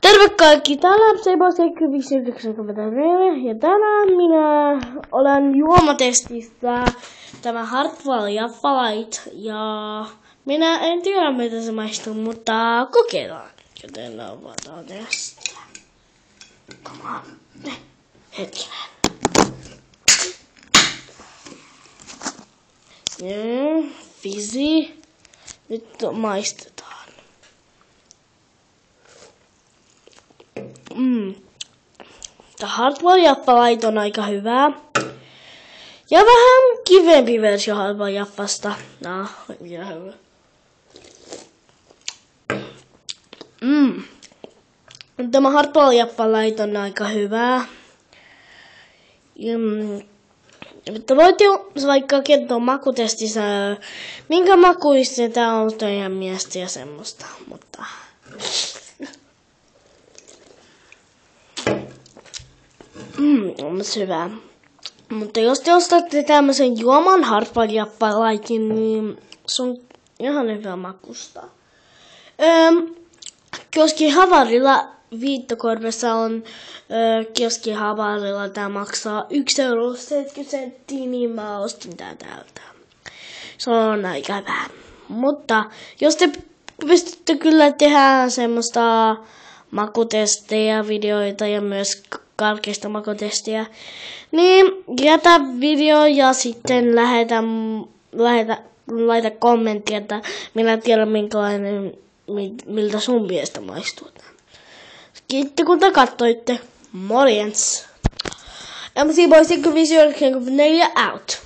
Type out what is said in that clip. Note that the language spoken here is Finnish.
Terve kaikki, täällä on Playboy-9594 ja tänään minä olen juomatestissä tämä Hartwall Jaffa Light ja minä en tiedä mitä se maistuu, mutta kokeillaan, joten avataan tästä. Come on, hetkinen. Fizzy, nyt maistetaan. Tämä Hartwall Jaffa Light on aika hyvää. Ja vähän kivempi versio Hartwall Jaffasta. Vielä hyvä. Tämä Hartwall Jaffa Light on aika hyvää. Mutta voit jo vaikka kertoa makutestissä, minkä makuista tää on teidän mielestä ja semmoista. Mutta on hyvä. Mutta jos te ostatte tämmösen juoman Hartwall Jaffa Lightin, niin se on ihan hyvä makusta. Kioski Havarilla Viittokorvessa on Kioski Havarilla. Tää maksaa 1,70 €, niin mä ostin tää täältä. Se on aika hyvä. Mutta jos te pystytte kyllä tehdä semmoista makutestejä, videoita ja myös karkeista makutestejä, niin jätä video ja sitten laita kommentti, että minä tiedän miltä sun mielestä maistuu. Kiitti kun te katsoitte. Morjens! MC Boys 94 out.